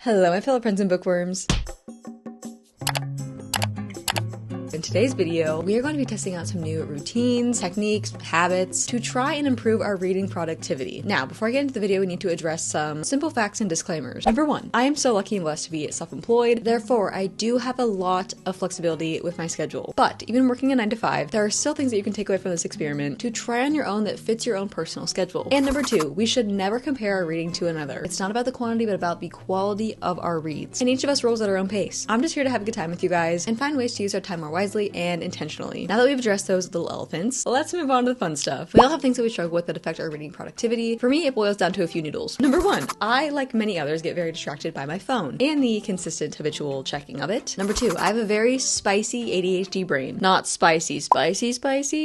Hello, my fellow friends and bookworms. In today's video, we are going to be testing out some new routines, techniques, habits to try and improve our reading productivity. Now, before I get into the video, we need to address some simple facts and disclaimers. Number one, I am so lucky and blessed to be self-employed. Therefore, I do have a lot of flexibility with my schedule. But even working a 9 to 5, there are still things that you can take away from this experiment to try on your own that fits your own personal schedule. And number two, we should never compare our reading to another. It's not about the quantity, but about the quality of our reads. And each of us rolls at our own pace. I'm just here to have a good time with you guys and find ways to use our time more wisely and intentionally. Now that we've addressed those little elephants, let's move on to the fun stuff. We all have things that we struggle with that affect our reading productivity. For me, it boils down to a few noodles. Number one, I, like many others, get very distracted by my phone and the consistent habitual checking of it. Number two, I have a very spicy ADHD brain. Not spicy,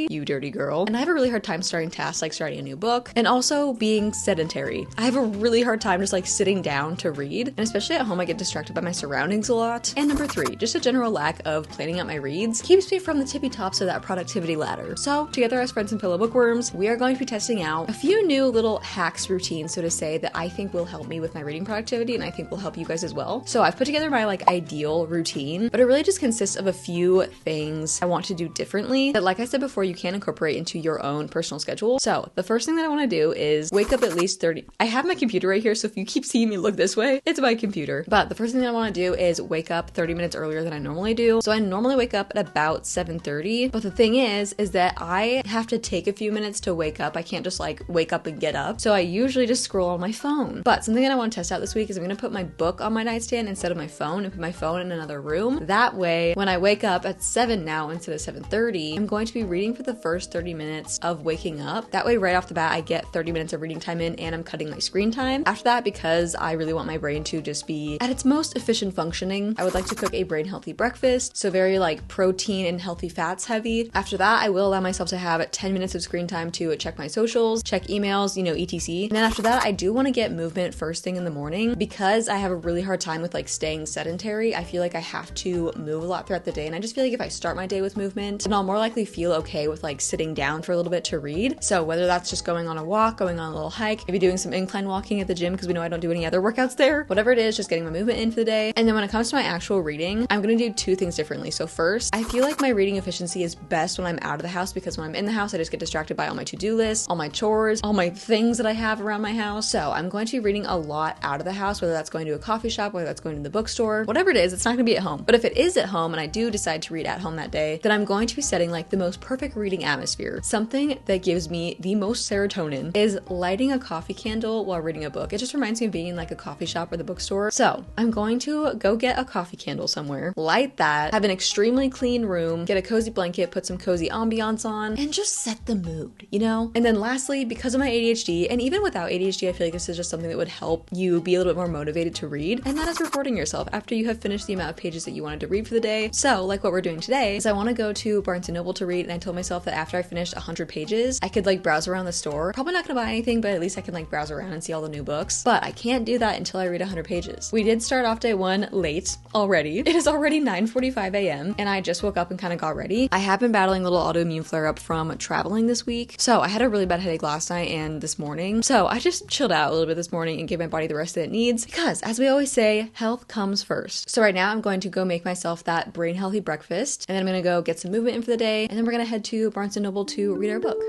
you dirty girl. And I have a really hard time starting tasks like starting a new book and also being sedentary. I have a really hard time just like sitting down to read, and especially at home I get distracted by my surroundings a lot. And number three, just a general lack of planning out my reads keeps me from the tippy tops of that productivity ladder. So together as friends and fellow bookworms, we are going to be testing out a few new little hacks, routines, so to say, that I think will help me with my reading productivity and I think will help you guys as well. So I've put together my ideal routine, but it really just consists of a few things I want to do differently that, like I said before, you can incorporate into your own personal schedule. So the first thing that I want to do is wake up at least 30. I have my computer right here, so if you keep seeing me look this way, it's my computer. But the first thing that I want to do is wake up 30 minutes earlier than I normally do. So I normally wake up at about 7:30, but the thing is that I have to take a few minutes to wake up. I can't just wake up and get up. So I usually just scroll on my phone. But something that I want to test out this week is I'm going to put my book on my nightstand instead of my phone and put my phone in another room. That way, when I wake up at 7 now instead of 7:30, I'm going to be reading for the first 30 minutes of waking up. That way, right off the bat, I get 30 minutes of reading time in and I'm cutting my screen time. After that, because I really want my brain to just be at its most efficient functioning, I would like to cook a brain healthy breakfast. So very protein and healthy fats heavy. After that, I will allow myself to have 10 minutes of screen time to check my socials, check emails, etc. And then after that, I do want to get movement first thing in the morning because I have a really hard time with staying sedentary. I feel like I have to move a lot throughout the day, and I just feel like if I start my day with movement, then I'll more likely feel okay with sitting down for a little bit to read. So whether that's just going on a walk, going on a little hike, maybe doing some incline walking at the gym because we know I don't do any other workouts there, whatever it is, just getting my movement in for the day. And then when it comes to my actual reading, I'm going to do two things differently. So first, I feel like my reading efficiency is best when I'm out of the house because when I'm in the house, I just get distracted by all my to-do lists, all my chores, all my things that I have around my house. So I'm going to be reading a lot out of the house, whether that's going to a coffee shop, whether that's going to the bookstore, whatever it is, it's not going to be at home. But if it is at home and I do decide to read at home that day, then I'm going to be setting the most perfect reading atmosphere. Something that gives me the most serotonin is lighting a coffee candle while reading a book. It just reminds me of being in a coffee shop or the bookstore. So I'm going to go get a coffee candle somewhere, light that, have an extremely clean room, get a cozy blanket, put some cozy ambiance on, and just set the mood, And then lastly, because of my ADHD, and even without ADHD, I feel like this is just something that would help you be a little bit more motivated to read, and that is recording yourself after you have finished the amount of pages that you wanted to read for the day. So what we're doing today is I want to go to Barnes & Noble to read, and I told myself that after I finished 100 pages, I could browse around the store. Probably not gonna buy anything, but at least I can browse around and see all the new books. But I can't do that until I read 100 pages. We did start off day one late already. It is already 9:45 a.m. and I just woke up and kind of got ready. I have been battling a little autoimmune flare-up from traveling this week. So I had a really bad headache last night and this morning. So I just chilled out a little bit this morning and gave my body the rest that it needs because, as we always say, health comes first. So right now I'm going to go make myself that brain healthy breakfast, and then I'm going to go get some movement in for the day, and then we're going to head to Barnes & Noble to read our book.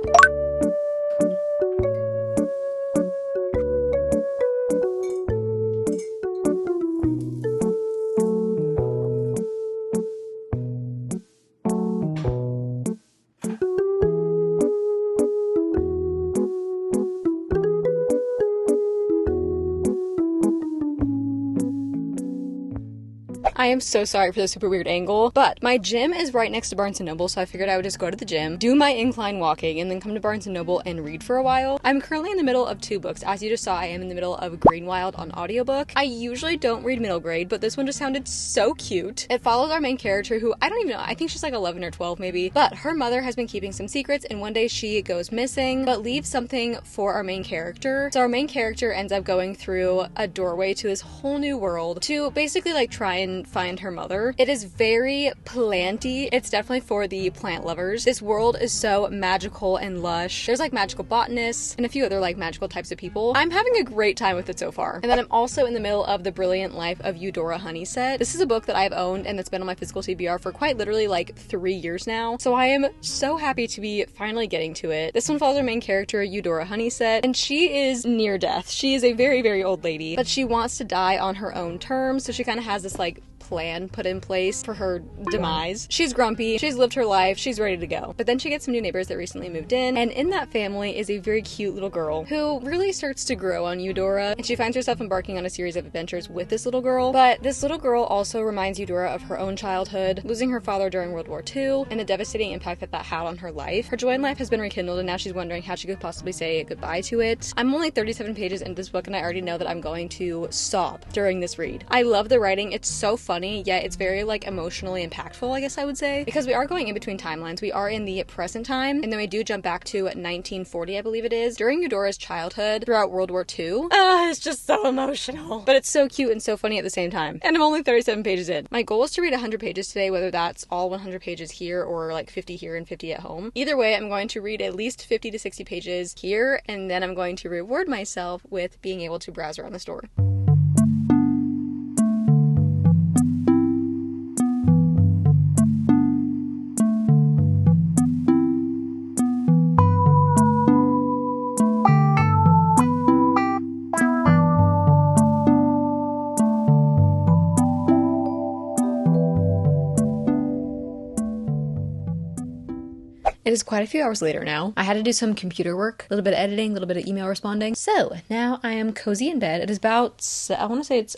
I am so sorry for the super weird angle, but my gym is right next to Barnes & Noble, so I figured I would just go to the gym, do my incline walking, and then come to Barnes & Noble and read for a while. I'm currently in the middle of two books. As you just saw, I am in the middle of Greenwild on audiobook. I usually don't read middle grade, but this one just sounded so cute. It follows our main character, who I don't even know, I think she's 11 or 12 maybe, but her mother has been keeping some secrets, and one day she goes missing, but leaves something for our main character. So our main character ends up going through a doorway to this whole new world to basically try and couldn't find her mother. It is very planty. It's definitely for the plant lovers. This world is so magical and lush. There's like magical botanists and a few other like magical types of people. I'm having a great time with it so far. And then I'm also in the middle of The Brilliant Life of Eudora Honeysett. This is a book that I've owned and that's been on my physical TBR for quite literally like 3 years now. So I am so happy to be finally getting to it. This one follows our main character, Eudora Honeysett, and she is near death. She is a very, very old lady, but she wants to die on her own terms. So she kind of has this like plan put in place for her demise. She's grumpy, she's lived her life, she's ready to go. But then she gets some new neighbors that recently moved in, and in that family is a very cute little girl who really starts to grow on Eudora, and she finds herself embarking on a series of adventures with this little girl. But this little girl also reminds Eudora of her own childhood, losing her father during World War II, and the devastating impact that that had on her life. Her joy in life has been rekindled, and now she's wondering how she could possibly say goodbye to it. I'm only 37 pages into this book, and I already know that I'm going to sob during this read. I love the writing. It's so funny, yet it's very like emotionally impactful, I guess I would say, because we are going in between timelines. We are in the present time, and then we do jump back to 1940, I believe it is, during Eudora's childhood throughout World War II. It's just so emotional, but it's so cute and so funny at the same time. And I'm only 37 pages in. My goal is to read 100 pages today, whether that's all 100 pages here or like 50 here and 50 at home. Either way, I'm going to read at least 50 to 60 pages here, and then I'm going to reward myself with being able to browse around the store. It is quite a few hours later now. I had to do some computer work, a little bit of editing, a little bit of email responding. So now I am cozy in bed. It is about, I want to say it's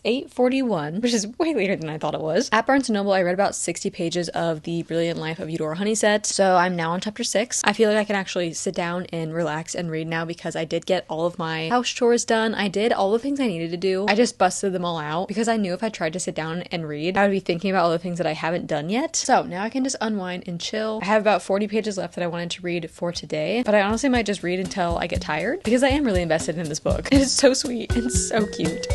8:41, which is way later than I thought it was. At Barnes & Noble, I read about 60 pages of The Brilliant Life of Eudora Honeysett, so I'm now on chapter 6. I feel like I can actually sit down and relax and read now because I did get all of my house chores done. I did all the things I needed to do. I just busted them all out because I knew if I tried to sit down and read, I would be thinking about all the things that I haven't done yet. So now I can just unwind and chill. I have about 40 pages left that I wanted to read for today, but I honestly might just read until I get tired because I am really invested in this book. It is so sweet and so cute.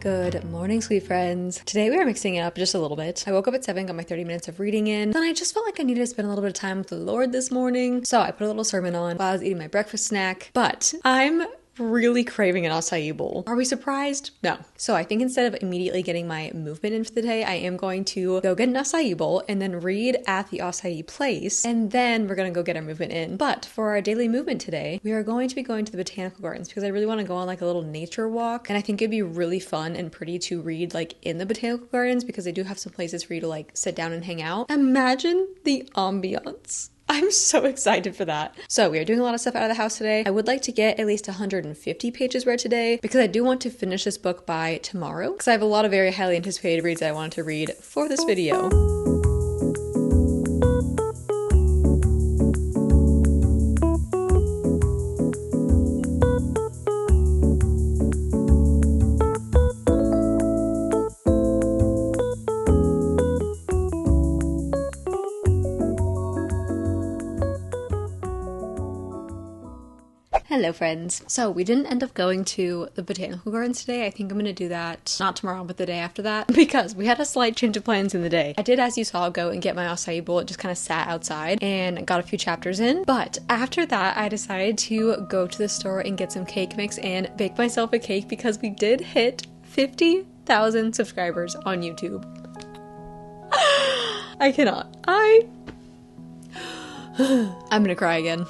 Good morning, sweet friends. Today we are mixing it up just a little bit. I woke up at 7, got my 30 minutes of reading in. Then I just felt like I needed to spend a little bit of time with the Lord this morning. So I put a little sermon on while I was eating my breakfast snack. But I'm really craving an acai bowl. Are we surprised? No. So I think instead of immediately getting my movement in for the day, I am going to go get an acai bowl and then read at the acai place, and then we're going to go get our movement in. But for our daily movement today, we are going to be going to the botanical gardens because I really want to go on like a little nature walk, and I think it'd be really fun and pretty to read like in the botanical gardens because they do have some places for you to like sit down and hang out. Imagine the ambiance. I'm so excited for that. So we are doing a lot of stuff out of the house today. I would like to get at least 150 pages read today because I do want to finish this book by tomorrow because I have a lot of very highly anticipated reads that I wanted to read for this video. Hello friends. So we didn't end up going to the botanical gardens today. I think I'm going to do that not tomorrow but the day after that because we had a slight change of plans in the day. I did, as you saw, go and get my acai bowl. It just kind of sat outside and got a few chapters in. But after that I decided to go to the store and get some cake mix and bake myself a cake because we did hit 50,000 subscribers on YouTube. I cannot. I'm gonna cry again.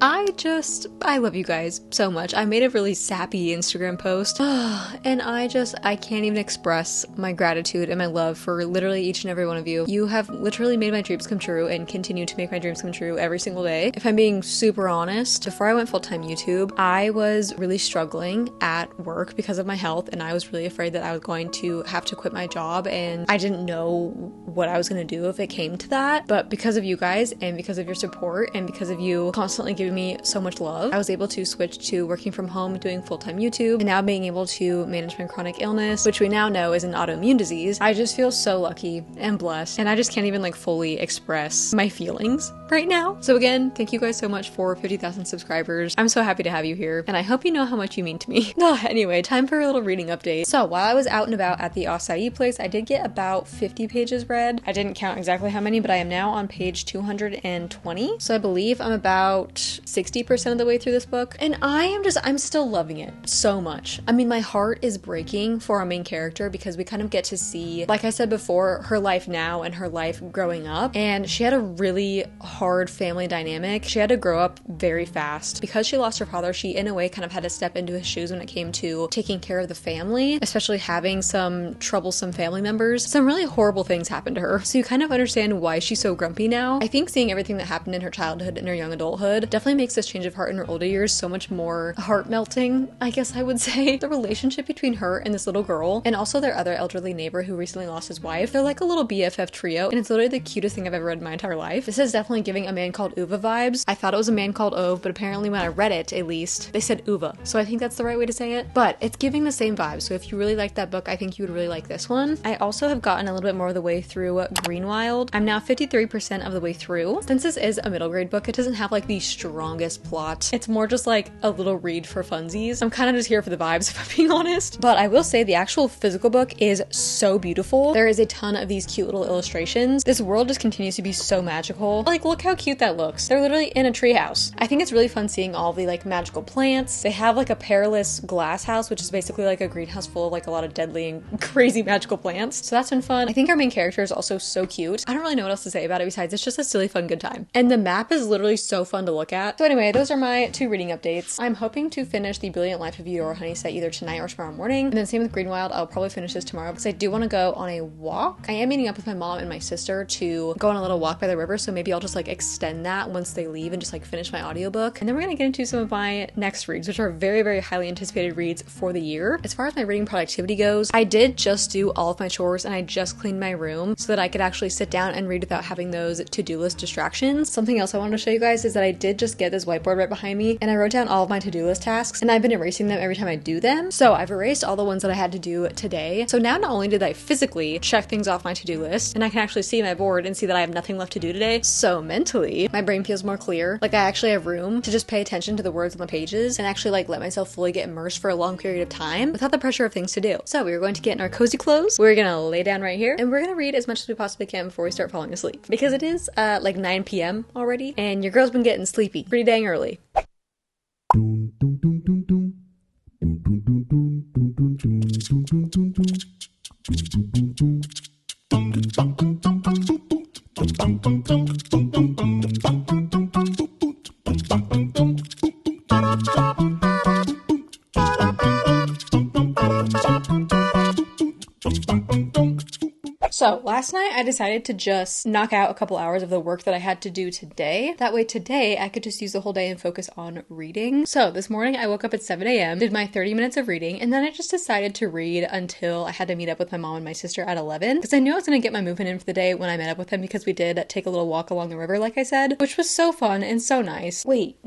I love you guys so much. I made a really sappy Instagram post and I can't even express my gratitude and my love for literally each and every one of you. You have literally made my dreams come true and continue to make my dreams come true every single day. If I'm being super honest, before I went full-time YouTube, I was really struggling at work because of my health, and I was really afraid that I was going to have to quit my job, and I didn't know what I was going to do if it came to that. But because of you guys and because of your support and because of you constantly giving me so much love, I was able to switch to working from home, doing full-time YouTube, and now being able to manage my chronic illness, which we now know is an autoimmune disease. I just feel so lucky and blessed, and I just can't even like fully express my feelings right now. So again, thank you guys so much for 50,000 subscribers. I'm so happy to have you here, and I hope you know how much you mean to me. Anyway, time for a little reading update. So while I was out and about at the acai place, I did get about 50 pages read. I didn't count exactly how many, but I am now on page 220. So I believe I'm about 60% of the way through this book, and I'm still loving it so much. I mean, my heart is breaking for our main character because we kind of get to see, like I said before, her life now and her life growing up, and she had a really hard family dynamic. She had to grow up very fast. Because she lost her father, she in a way kind of had to step into his shoes when it came to taking care of the family, especially having some troublesome family members. Some really horrible things happened to her. So you kind of understand why she's so grumpy now. I think seeing everything that happened in her childhood and her young adulthood definitely makes this change of heart in her older years so much more heart-melting, I guess I would say. The relationship between her and this little girl, and also their other elderly neighbor who recently lost his wife, they're like a little BFF trio, and it's literally the cutest thing I've ever read in my entire life. This is definitely giving A Man Called Uva vibes. I thought it was A Man Called Ove, but apparently when I read it, at least, they said Uva. So I think that's the right way to say it. But it's giving the same vibe. So if you really like that book, I think you would really like this one. I also have gotten a little bit more of the way through Greenwild. I'm now 53% of the way through. Since this is a middle grade book, it doesn't have like the strongest plot. It's more just like a little read for funsies. I'm kind of just here for the vibes, if I'm being honest. But I will say the actual physical book is so beautiful. There is a ton of these cute little illustrations. This world just continues to be so magical. Like, look how cute that looks. They're literally in a treehouse. I think it's really fun seeing all the like magical plants. They have like a perilous glass house, which is basically like a greenhouse full of like a lot of deadly and crazy magical plants. So that's been fun. I think our main character is also so cute. I don't really know what else to say about it besides it's just a silly fun good time. And the map is literally so fun to look at. So anyway, those are my 2 reading updates. I'm hoping to finish The Brilliant Life of Eudora Honeysett either tonight or tomorrow morning. And then same with Greenwild, I'll probably finish this tomorrow because I do want to go on a walk. I am meeting up with my mom and my sister to go on a little walk by the river, so maybe I'll just like extend that once they leave and just like finish my audiobook. And then we're gonna get into some of my next reads, which are very, very highly anticipated reads for the year. As far as my reading productivity goes, I did just do all of my chores and I just cleaned my room so that I could actually sit down and read without having those to-do list distractions. Something else I wanted to show you guys is that I did just get this whiteboard right behind me and I wrote down all of my to-do list tasks, and I've been erasing them every time I do them. So I've erased all the ones that I had to do today. So now not only did I physically check things off my to-do list, and I can actually see my board and see that I have nothing left to do today, so mentally my brain feels more clear. Like I actually have room to just pay attention to the words on the pages and actually like let myself fully get immersed for a long period of time without the pressure of things to do. So we're going to get in our cozy clothes. We're gonna lay down right here and we're gonna read as much as we possibly can before we start falling asleep, because it is like 9 p.m. already and your girl's been getting sleepy pretty dang early. So last night I decided to just knock out a couple hours of the work that I had to do today. That way today I could just use the whole day and focus on reading. So this morning I woke up at 7 a.m., did my 30 minutes of reading, and then I just decided to read until I had to meet up with my mom and my sister at 11, because I knew I was going to get my movement in for the day when I met up with them, because we did take a little walk along the river like I said, which was so fun and so nice. Wait.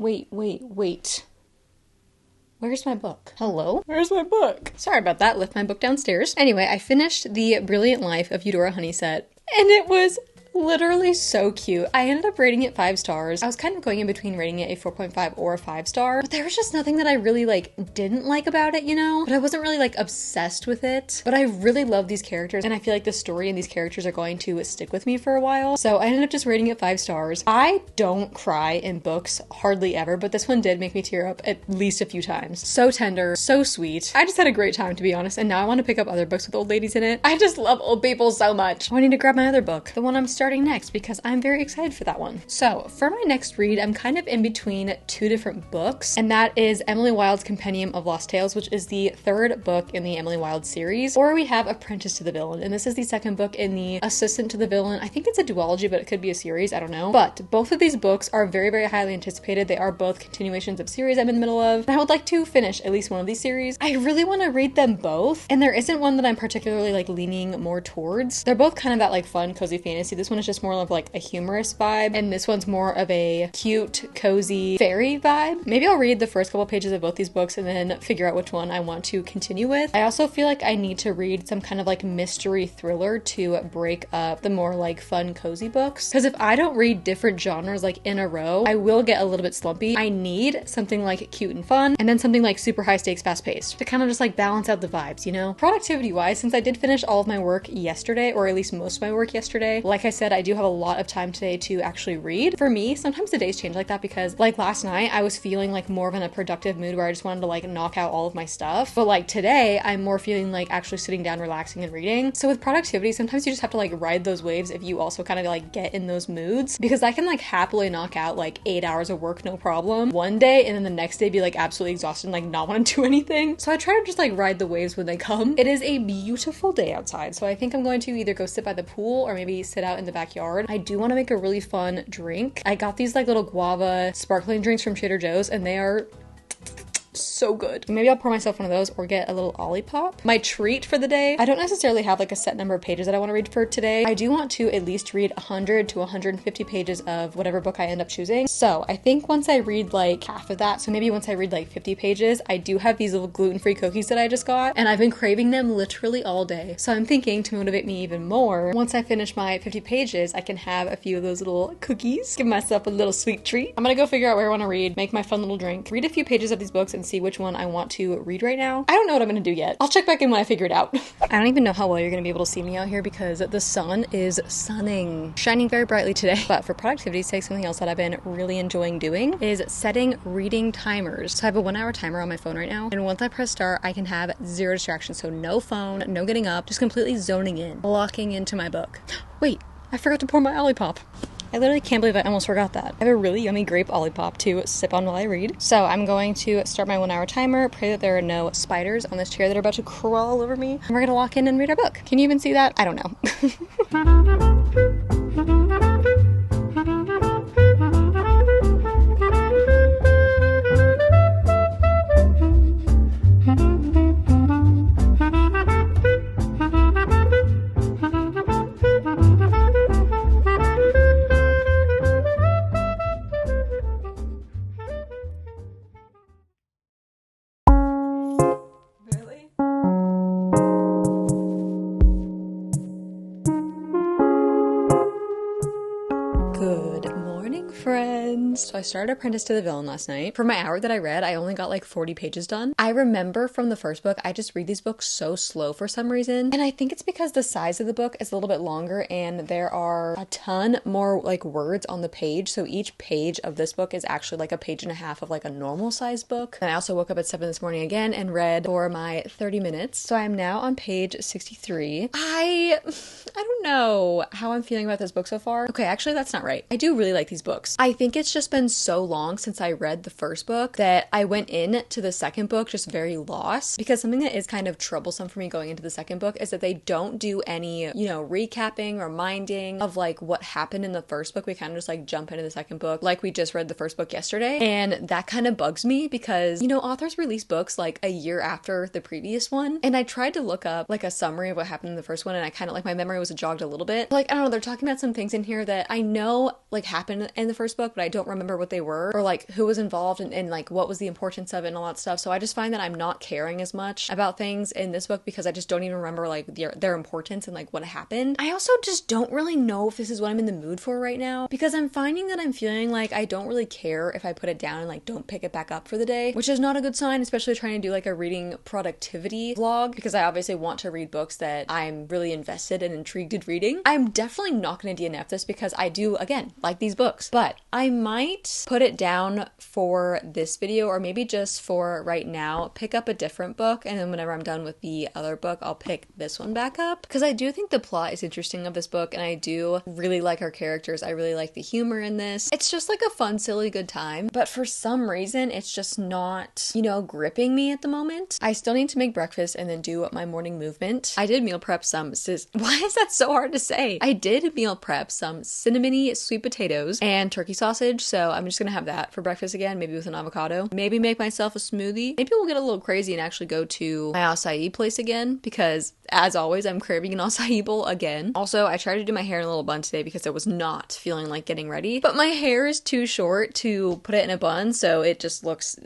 Where's my book? Hello? Where's my book? Sorry about that. Left my book downstairs. Anyway, I finished The Brilliant Life of Eudora Honeysett, and it was literally so cute. I ended up rating it 5 stars. I was kind of going in between rating it a 4.5 or a 5 star, but there was just nothing that I really didn't like about it, you know? But I wasn't really obsessed with it. But I really love these characters, and I feel like the story and these characters are going to stick with me for a while. So I ended up just rating it 5 stars. I don't cry in books hardly ever, but this one did make me tear up at least a few times. So tender, so sweet. I just had a great time, to be honest, and now I want to pick up other books with old ladies in it. I just love old people so much. Oh, I need to grab my other book. The one I'm starting starting next because I'm very excited for that one. So for my next read, I'm kind of in between two different books, and that is Emily Wilde's Compendium of Lost Tales, which is the third book in the Emily Wilde series, or we have Apprentice to the Villain, and this is the second book in the Assistant to the Villain. I think it's a duology, but it could be a series, I don't know. But both of these books are very, very highly anticipated. They are both continuations of series I'm in the middle of, and I would like to finish at least one of these series. I really want to read them both, and there isn't one that I'm particularly like leaning more towards. They're both kind of that like fun, cozy fantasy. This one is just more of like a humorous vibe, and this one's more of a cute, cozy fairy vibe. Maybe I'll read the first couple pages of both these books and then figure out which one I want to continue with. I also feel like I need to read some kind of like mystery thriller to break up the more like fun, cozy books, because if I don't read different genres like in a row, I will get a little bit slumpy. I need something like cute and fun, and then something like super high stakes, fast paced to kind of just like balance out the vibes, you know? Productivity wise, since I did finish all of my work yesterday, or at least most of my work yesterday, like I said, I do have a lot of time today to actually read. For me, sometimes the days change like that because like last night I was feeling like more of in a productive mood where I just wanted to like knock out all of my stuff, but like today I'm more feeling like actually sitting down, relaxing and reading. So with productivity, sometimes you just have to like ride those waves if you also kind of like get in those moods, because I can like happily knock out like 8 hours of work no problem one day, and then the next day be like absolutely exhausted and like not want to do anything. So I try to just like ride the waves when they come. It is a beautiful day outside, so I think I'm going to either go sit by the pool or maybe sit out in the backyard. I do want to make a really fun drink. I got these like little guava sparkling drinks from Trader Joe's, and they are so good. Maybe I'll pour myself one of those or get a little Olipop. My treat for the day, I don't necessarily have like a set number of pages that I want to read for today. I do want to at least read 100 to 150 pages of whatever book I end up choosing. So I think once I read like half of that, so maybe once I read like 50 pages, I do have these little gluten-free cookies that I just got, and I've been craving them literally all day. So I'm thinking, to motivate me even more, once I finish my 50 pages, I can have a few of those little cookies, give myself a little sweet treat. I'm gonna go figure out where I want to read, make my fun little drink, read a few pages of these books and see which one I want to read right now. I don't know what I'm gonna do yet. I'll check back in when I figure it out. I don't even know how well you're gonna be able to see me out here because the sun is sunning, shining very brightly today. But for productivity's sake, something else that I've been really enjoying doing is setting reading timers. So I have a 1 hour timer on my phone right now, and once I press start, I can have 0 distractions. So no phone, no getting up, just completely zoning in, locking into my book. Wait, I forgot to pour my Olipop. I literally can't believe I almost forgot that. I have a really yummy grape Olipop to sip on while I read. So I'm going to start my 1 hour timer, pray that there are no spiders on this chair that are about to crawl all over me, and we're gonna walk in and read our book. Can you even see that? I don't know. So I started Apprentice to the Villain last night. For my hour that I read, I only got like 40 pages done. I remember from the first book, I just read these books so slow for some reason. And I think it's because the size of the book is a little bit longer and there are a ton more like words on the page. So each page of this book is actually like a page and a half of like a normal sized book. And I also woke up at 7 this morning again and read for my 30 minutes. So I'm now on page 63. I don't know how I'm feeling about this book so far. Okay, actually that's not right. I do really like these books. I think it's just been so long since I read the first book that I went into the second book just very lost, because something that is kind of troublesome for me going into the second book is that they don't do any, recapping, reminding of like what happened in the first book. We kind of just like jump into the second book like we just read the first book yesterday, and that kind of bugs me because, authors release books like a year after the previous one, and I tried to look up like a summary of what happened in the first one, and I kind of like my memory was jogged a little bit. Like, I don't know, they're talking about some things in here that I know like happened in the first book, but I don't remember what they were, or like who was involved and like what was the importance of it and all that stuff. So I just find that I'm not caring as much about things in this book because I just don't even remember like their importance and like what happened. I also just don't really know if this is what I'm in the mood for right now, because I'm finding that I'm feeling like I don't really care if I put it down and like don't pick it back up for the day, which is not a good sign, especially trying to do like a reading productivity vlog, because I obviously want to read books that I'm really invested and intrigued in reading. I'm definitely not going to DNF this because I do, again, like these books, but I might might put it down for this video, or maybe just for right now, pick up a different book, and then whenever I'm done with the other book, I'll pick this one back up, because I do think the plot is interesting of this book, and I do really like our characters. I really like the humor in this. It's just like a fun, silly, good time, but for some reason, it's just not, you know, gripping me at the moment. I still need to make breakfast and then do my morning movement. I did meal prep some, why is that so hard to say? I did meal prep some cinnamony sweet potatoes and turkey sausage, so I'm just gonna have that for breakfast again, maybe with an avocado. Maybe make myself a smoothie. Maybe we'll get a little crazy and actually go to my acai place again, because as always, I'm craving an acai bowl again. Also, I tried to do my hair in a little bun today because I was not feeling like getting ready, but my hair is too short to put it in a bun, so it just looks...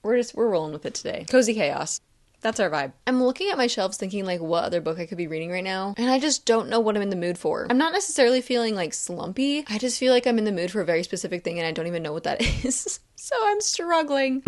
We're rolling with it today. Cozy chaos. That's our vibe. I'm looking at my shelves thinking like what other book I could be reading right now, and I just don't know what I'm in the mood for. I'm not necessarily feeling like slumpy. I just feel like I'm in the mood for a very specific thing and I don't even know what that is. So I'm struggling.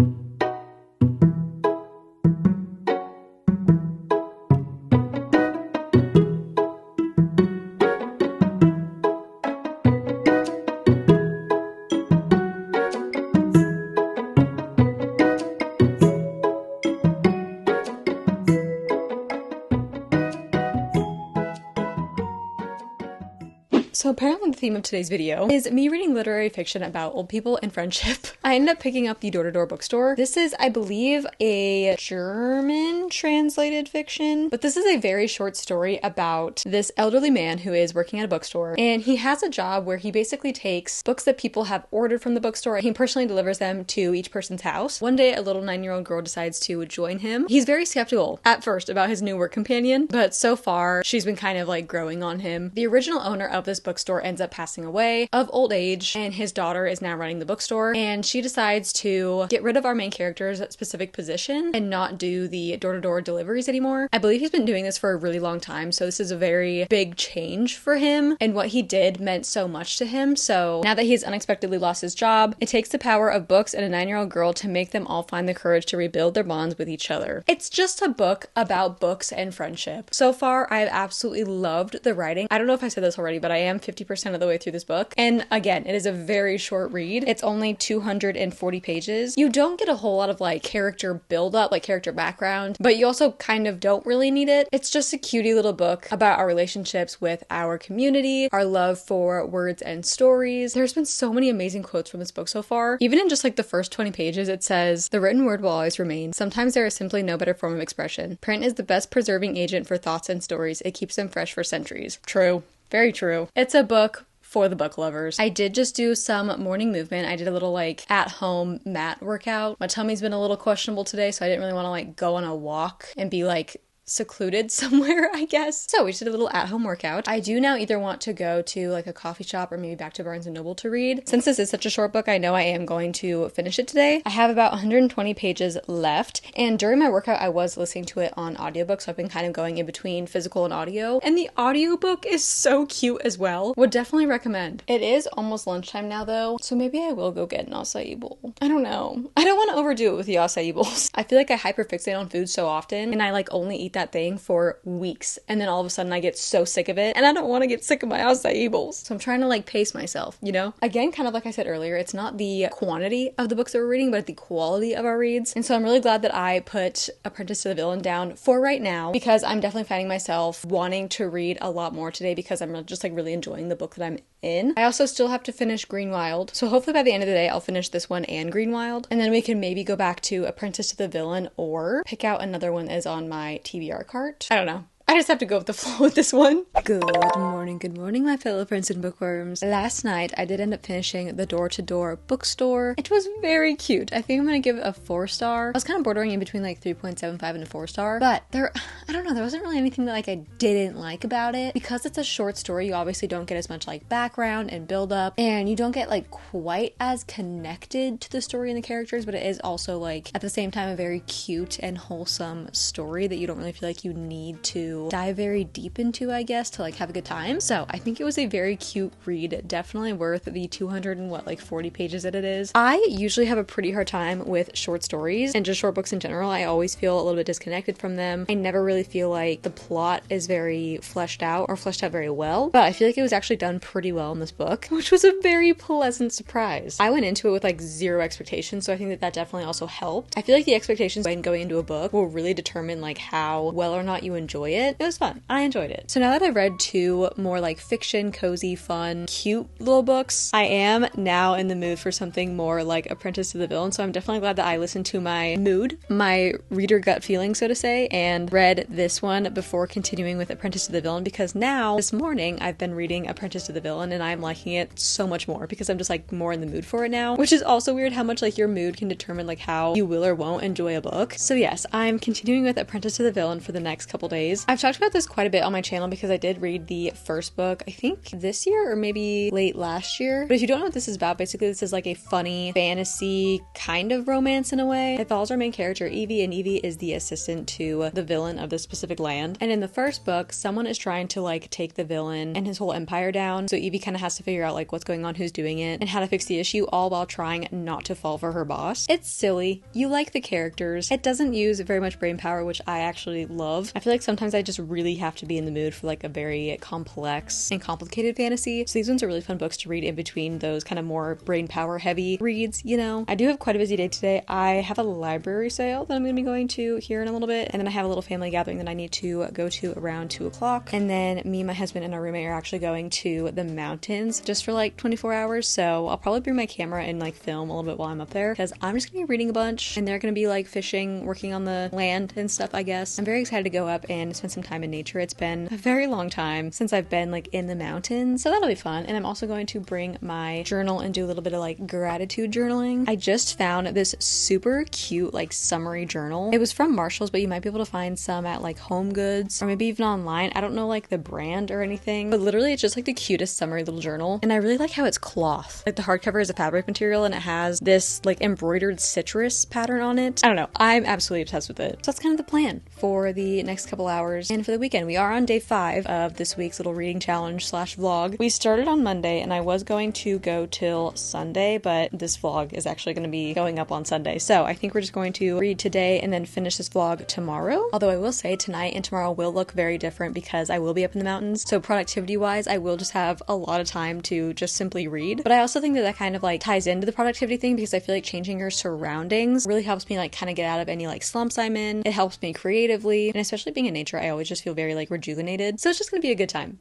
So apparently the theme of today's video is me reading literary fiction about old people and friendship. I ended up picking up the Door-to-Door bookstore. This is, I believe, a German translated fiction, but this is a very short story about this elderly man who is working at a bookstore, and he has a job where he basically takes books that people have ordered from the bookstore and he personally delivers them to each person's house. One day, a little 9-year-old girl decides to join him. He's very skeptical at first about his new work companion, but so far she's been kind of like growing on him. The original owner of this bookstore ends up passing away of old age, and his daughter is now running the bookstore, and she decides to get rid of our main character's specific position and not do the door-to-door deliveries anymore. I believe he's been doing this for a really long time, so this is a very big change for him, and what he did meant so much to him. So now that he's unexpectedly lost his job, it takes the power of books and a 9-year-old girl to make them all find the courage to rebuild their bonds with each other. It's just a book about books and friendship. So far, I've absolutely loved the writing. I don't know if I said this already, but I am 50% of the way through this book. And again, it is a very short read. It's only 240 pages. You don't get a whole lot of like character buildup, like character background, but you also kind of don't really need it. It's just a cutie little book about our relationships with our community, our love for words and stories. There's been so many amazing quotes from this book so far. Even in just like the first 20 pages, it says, "The written word will always remain. Sometimes there is simply no better form of expression. Print is the best preserving agent for thoughts and stories. It keeps them fresh for centuries." True. Very true. It's a book for the book lovers. I did just do some morning movement. I did a little like at-home mat workout. My tummy's been a little questionable today, so I didn't really want to like go on a walk and be like secluded somewhere, I guess. So we just did a little at-home workout. I do now either want to go to like a coffee shop or maybe back to Barnes & Noble to read. Since this is such a short book, I know I am going to finish it today. I have about 120 pages left, and during my workout, I was listening to it on audiobook, so I've been kind of going in between physical and audio, and the audiobook is so cute as well. Would definitely recommend. It is almost lunchtime now though, so maybe I will go get an acai bowl. I don't know. I don't want to overdo it with the acai bowls. I feel like I hyperfixate on food so often, and I like only eat that thing for weeks, and then all of a sudden I get so sick of it, and I don't want to get sick of my acai bowls. So I'm trying to like pace myself, you know? Again, kind of like I said earlier, it's not the quantity of the books that we're reading, but the quality of our reads. And so I'm really glad that I put Apprentice to the Villain down for right now, because I'm definitely finding myself wanting to read a lot more today because I'm just like really enjoying the book that I'm in. I also still have to finish Green Wild, so hopefully by the end of the day I'll finish this one and Green Wild, and then we can maybe go back to Apprentice to the Villain or pick out another one that is on my TBR cart. I don't know. I just have to go with the flow with this one. Good morning, my fellow friends and bookworms. Last night, I did end up finishing the Door-to-Door bookstore. It was very cute. I think I'm gonna give it a 4-star. I was kind of bordering in between like 3.75 and a 4-star, but I don't know, there wasn't really anything that like I didn't like about it. Because it's a short story, you obviously don't get as much like background and build up, and you don't get like quite as connected to the story and the characters, but it is also like at the same time a very cute and wholesome story that you don't really feel like you need to to dive very deep into, I guess, to like have a good time. So I think it was a very cute read, definitely worth the 240 pages that it is. I usually have a pretty hard time with short stories and just short books in general. I always feel a little bit disconnected from them. I never really feel like the plot is very fleshed out or fleshed out very well, but I feel like it was actually done pretty well in this book, which was a very pleasant surprise. I went into it with like zero expectations, so I think that that definitely also helped. I feel like the expectations when going into a book will really determine like how well or not you enjoy it. It was fun. I enjoyed it. So now that I've read two more like fiction, cozy, fun, cute little books, I am now in the mood for something more like Apprentice to the Villain. So I'm definitely glad that I listened to my mood, my reader gut feeling, so to say, and read this one before continuing with Apprentice to the Villain, because now this morning I've been reading Apprentice to the Villain and I'm liking it so much more because I'm just like more in the mood for it now, which is also weird how much like your mood can determine like how you will or won't enjoy a book. So yes, I'm continuing with Apprentice to the Villain for the next couple days. I've talked about this quite a bit on my channel because I did read the first book, I think this year or maybe late last year. But if you don't know what this is about, basically this is like a funny fantasy kind of romance in a way. It follows our main character Evie, and Evie is the assistant to the villain of this specific land. And in the first book, someone is trying to like take the villain and his whole empire down. So Evie kind of has to figure out like what's going on, who's doing it, and how to fix the issue, all while trying not to fall for her boss. It's silly. You like the characters. It doesn't use very much brain power, which I actually love. I feel like sometimes I just really have to be in the mood for like a very complex and complicated fantasy. So these ones are really fun books to read in between those kind of more brain power heavy reads, you know. I do have quite a busy day today. I have a library sale that I'm going to be going to here in a little bit, and then I have a little family gathering that I need to go to around 2 o'clock, and then me, my husband, and our roommate are actually going to the mountains just for like 24 hours, so I'll probably bring my camera and like film a little bit while I'm up there because I'm just going to be reading a bunch and they're going to be like fishing, working on the land and stuff, I guess. I'm very excited to go up and spend some time in nature. It's been a very long time since I've been like in the mountains, so that'll be fun. And I'm also going to bring my journal and do a little bit of like gratitude journaling. I just found this super cute like summary journal. It was from Marshall's, but you might be able to find some at like Home Goods or maybe even online. I don't know like the brand or anything, but literally it's just like the cutest summary little journal. And I really like how it's cloth. Like the hardcover is a fabric material and it has this like embroidered citrus pattern on it. I don't know. I'm absolutely obsessed with it. So that's kind of the plan for the next couple hours and for the weekend. We are on day 5 of this week's little reading challenge / vlog. We started on Monday and I was going to go till Sunday, but this vlog is actually going to be going up on Sunday. So I think we're just going to read today and then finish this vlog tomorrow. Although I will say tonight and tomorrow will look very different because I will be up in the mountains. So productivity wise, I will just have a lot of time to just simply read. But I also think that that kind of like ties into the productivity thing because I feel like changing your surroundings really helps me like kind of get out of any like slumps I'm in. It helps me creatively, and especially being in nature, I always just feel very like rejuvenated. So it's just gonna be a good time.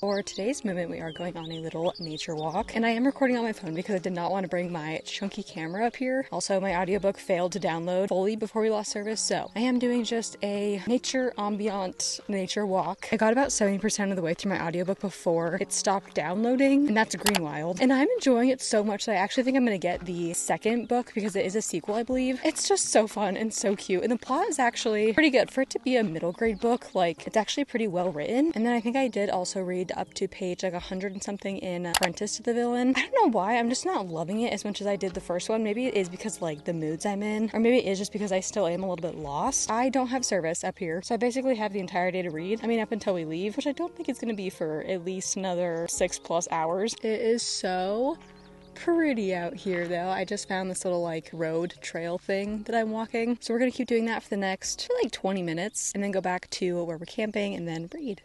For today's movement, we are going on a little nature walk, and I am recording on my phone because I did not want to bring my chunky camera up here. Also, my audiobook failed to download fully before we lost service, so I am doing just a nature ambient nature walk. I got about 70% of the way through my audiobook before it stopped downloading, and that's Green Wild. And I'm enjoying it so much that I actually think I'm going to get the second book because it is a sequel, I believe. It's just so fun and so cute, and the plot is actually pretty good. For it to be a middle grade book, like, it's actually pretty well written. And then I think I did also read up to page like 100 and something in Apprentice to the Villain. I don't know why, I'm just not loving it as much as I did the first one. Maybe it is because like the moods I'm in, or maybe it is just because I still am a little bit lost. I don't have service up here, so I basically have the entire day to read. I mean, up until we leave, which I don't think it's going to be for at least another 6+ hours. It is so pretty out here though. I just found this little like road trail thing that I'm walking, so we're gonna keep doing that for the next like 20 minutes and then go back to where we're camping and then read.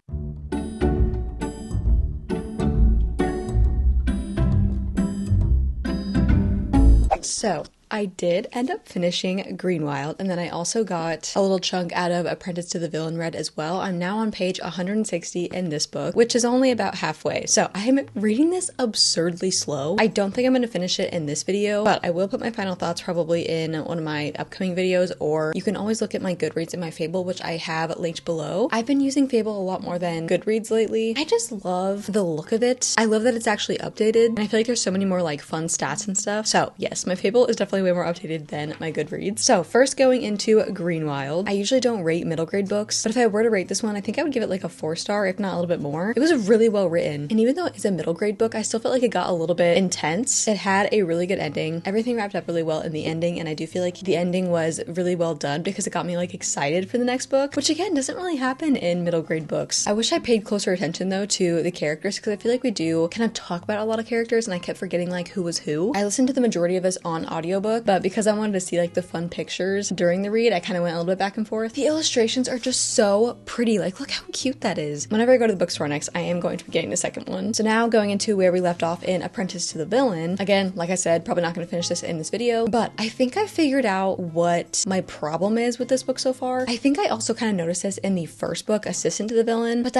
So I did end up finishing Green Wild, and then I also got a little chunk out of Apprentice to the Villain read as well. I'm now on page 160 in this book, which is only about halfway. So I am reading this absurdly slow. I don't think I'm going to finish it in this video, but I will put my final thoughts probably in one of my upcoming videos, or you can always look at my Goodreads and my Fable, which I have linked below. I've been using Fable a lot more than Goodreads lately. I just love the look of it. I love that it's actually updated, and I feel like there's so many more like fun stats and stuff. So yes, my Fable is definitely definitely way more updated than my Goodreads. So first, going into Greenwild. I usually don't rate middle grade books, but if I were to rate this one, I think I would give it like a 4-star, if not a little bit more. It was really well written, and even though it's a middle grade book, I still felt like it got a little bit intense. It had a really good ending. Everything wrapped up really well in the ending, and I do feel like the ending was really well done because it got me like excited for the next book, which again doesn't really happen in middle grade books. I wish I paid closer attention though to the characters, because I feel like we do kind of talk about a lot of characters and I kept forgetting like who was who. I listened to the majority of this on audiobook, but because I wanted to see like the fun pictures during the read, I kind of went a little bit back and forth. The illustrations are just so pretty. Like, look how cute that is. Whenever I go to the bookstore next, I am going to be getting the second one. So now going into where we left off in Apprentice to the Villain. Again, like I said, probably not going to finish this in this video, but I think I figured out what my problem is with this book so far. I think I also kind of noticed this in the first book, Assistant to the Villain, but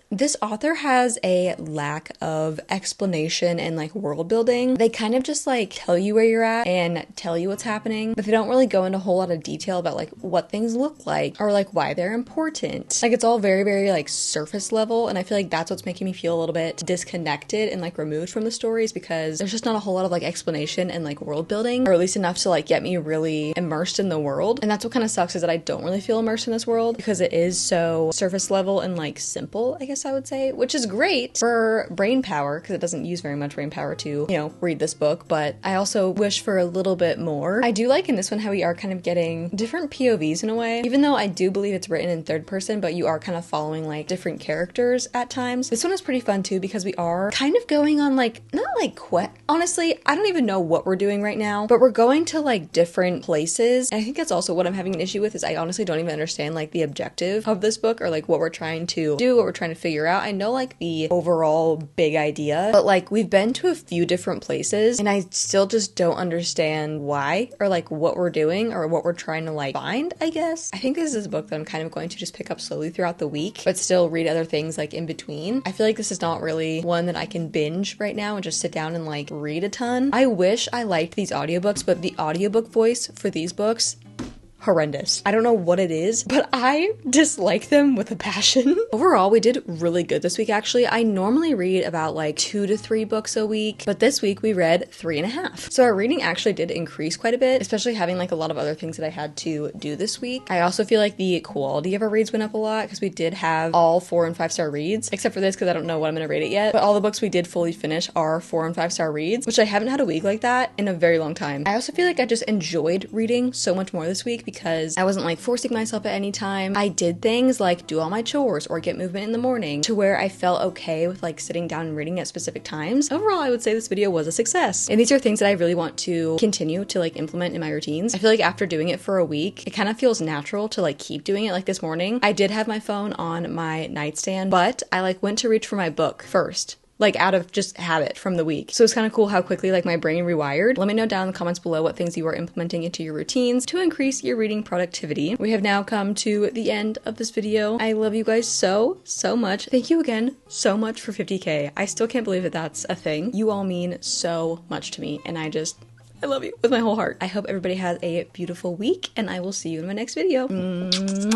this author has a lack of explanation and like world building. They kind of just like tell you where you're at and tell you what's happening, but they don't really go into a whole lot of detail about like what things look like or like why they're important. Like, it's all very, very like surface level, and I feel like that's what's making me feel a little bit disconnected and like removed from the stories, because there's just not a whole lot of like explanation and like world building, or at least enough to like get me really immersed in the world. And that's what kind of sucks, is that I don't really feel immersed in this world because it is so surface level and like simple, I guess I would say, which is great for brain power because it doesn't use very much brain power to, you know, read this book. But I also wish for a little bit more. I do like in this one how we are kind of getting different POVs in a way, even though I do believe it's written in third person, but you are kind of following like different characters at times. This one is pretty fun too because we are kind of going on like, not like honestly, I don't even know what we're doing right now, but we're going to like different places. And I think that's also what I'm having an issue with, is I honestly don't even understand like the objective of this book, or like what we're trying to do, what we're trying to figure out. I know like the overall big idea, but like we've been to a few different places and I still just don't understand why, or like what we're doing or what we're trying to like find, I guess. I think this is a book that I'm kind of going to just pick up slowly throughout the week, but still read other things like in between. I feel like this is not really one that I can binge right now and just sit down and like read a ton. I wish I liked these audiobooks, but the audiobook voice for these books, horrendous. I don't know what it is, but I dislike them with a passion. Overall, we did really good this week, actually. I normally read about like 2 to 3 books a week, but this week we read 3.5. So our reading actually did increase quite a bit, especially having like a lot of other things that I had to do this week. I also feel like the quality of our reads went up a lot because we did have all 4 and 5 star reads, except for this because I don't know what I'm going to rate it yet, but all the books we did fully finish are 4 and 5 star reads, which I haven't had a week like that in a very long time. I also feel like I just enjoyed reading so much more this week because I wasn't like forcing myself at any time. I did things like do all my chores or get movement in the morning to where I felt okay with like sitting down and reading at specific times. Overall, I would say this video was a success. And these are things that I really want to continue to like implement in my routines. I feel like after doing it for a week, it kind of feels natural to like keep doing it. Like this morning, I did have my phone on my nightstand, but I like went to reach for my book first, like out of just habit from the week. So it's kind of cool how quickly like my brain rewired. Let me know down in the comments below what things you are implementing into your routines to increase your reading productivity. We have now come to the end of this video. I love you guys so much. Thank you again so much for 50K. I still can't believe that that's a thing. You all mean so much to me, and I love you with my whole heart. I hope everybody has a beautiful week, and I will see you in my next video. Mwah.